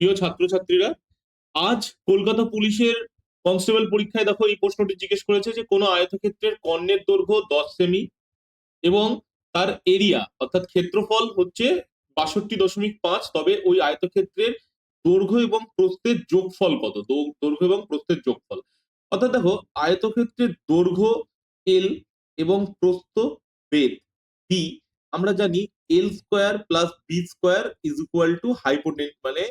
প্রিয় ছাত্রছাত্রীরা, আজ কলকাতা পুলিশের কনস্টেবল পরীক্ষায় দেখো এই প্রশ্নটি জিজ্ঞেস করেছে যে কোনো আয়তক্ষেত্রের কর্ণের দৈর্ঘ্য 10 সেমি এবং তার এরিয়া অর্থাৎ ক্ষেত্রফল হচ্ছে 62.5, তবে ওই আয়তক্ষেত্রের দৈর্ঘ্য এবং প্রস্থের যোগফল কত? দৈর্ঘ্য এবং প্রস্থের যোগফল। অর্থাৎ দেখো, আয়তক্ষেত্রের দৈর্ঘ্য এল এবং প্রস্থ বেধ বি, আমরা জানি L square plus B square is equal to hypotenuse মানে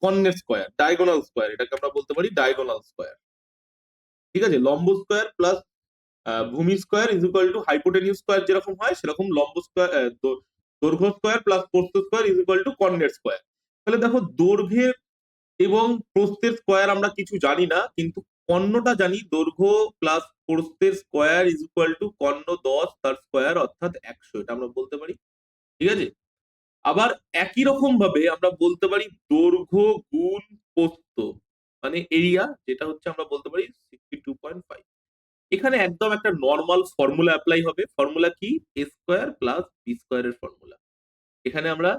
কর্ণের স্কোয়ার, ডায়াগোনাল স্কোয়ার, এটাকে আমরা বলতে পারি ডায়াগোনাল স্কোয়ার। ঠিক আছে, লম্ব স্কোয়ার প্লাস ভূমি square is equal to hypotenuse square, যেরকম হয় সেরকম লম্ব স্কোয়ার, দৈর্ঘ্য স্কোয়ার প্লাস প্রস্থ স্কোয়ার ইজ ইকুয়াল টু কর্ণের স্কোয়ার। তাহলে দেখো, দৈর্ঘ্যের এবং প্রস্থের স্কোয়ার আমরা কিছু জানি না, কিন্তু কর্ণটা জানি, দৈর্ঘ্য প্লাস প্রস্থের স্কোয়ার ইজ ইকুয়াল টু কর্ণ 10 তার স্কোয়ার অর্থাৎ 100, এটা আমরা বলতে পারি। ঠিক আছে, আবার একই রকম ভাবে আমরা বলতে পারি দৈর্ঘ্য গুণ প্রস্থ মানে এরিয়া, যেটা হচ্ছে আমরা বলতে পারি 62.5। এখানে একদম একটা নর্মাল ফর্মুলা অ্যাপ্লাই হবে। ফর্মুলা কি? এ স্কোয়ার প্লাস বি স্কোয়ারের ফর্মুলা। এখানে আমরা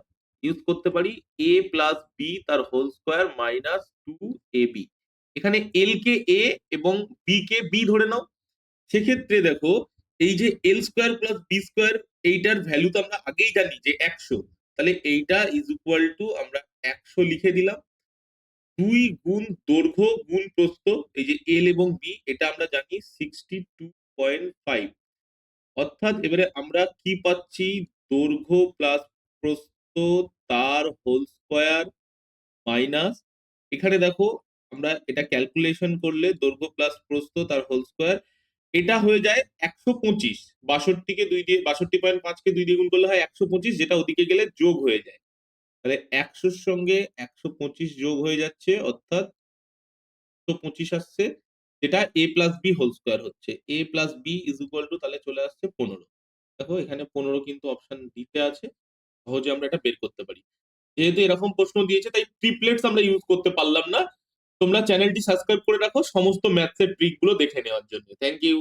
ইউজ করতে পারি এ প্লাস বি তার হোল স্কোয়ার মাইনাস 2ab। এখানে এল কে এ এবং বি কে বি ধরে নাও। সেক্ষেত্রে দেখো, এই যে এল স্কোয়ার প্লাস বি স্কোয়ার, এইটার ভ্যালু তো আমরা আগেই জানি যে 100। তাহলে এইটা ইজ ইকুয়াল টু আমরা 100 লিখে দিলাম। 2 গুণ দৈর্ঘ্য গুণ প্রস্থ, এই যে এল এবং বি, এটা আমরা জানি 62.5। অর্থাৎ এবারে আমরা কি পাচ্ছি? দৈর্ঘ্য প্লাস প্রস্থ তার হোল স্কোয়ার মাইনাস, এখানে দেখো আমরা এটা ক্যালকুলেশন করলে দৈর্ঘ্য প্লাস প্রস্থ তার হোল স্কোয়ার, এটা হয়ে যায় 125। 62কে 2 দিয়ে, 62.5কে 2 দিয়ে গুণ করলে হয় 125, যেটা ওদিকে গেলে যোগ হয়ে যায়। তাহলে 100-র সঙ্গে 125 যোগ হয়ে যাচ্ছে, অর্থাৎ 125 আসছে, যেটা A plus B whole square হচ্ছে। A plus B is equal to তাহলে চলে আসছে 15। দেখো এখানে 15 কিন্তু অপশন দিতে আছে, সহজে আমরা এটা বের করতে পারি। যেহেতু এরকম প্রশ্ন দিয়েছে তাই ট্রিপলেটস আমরা ইউজ করতে পারলাম না। তোমরা চ্যানেলটি সাবস্ক্রাইব করে রাখো সমস্ত ম্যাথসের ট্রিক গুলো দেখে নেওয়ার জন্য। Thank you.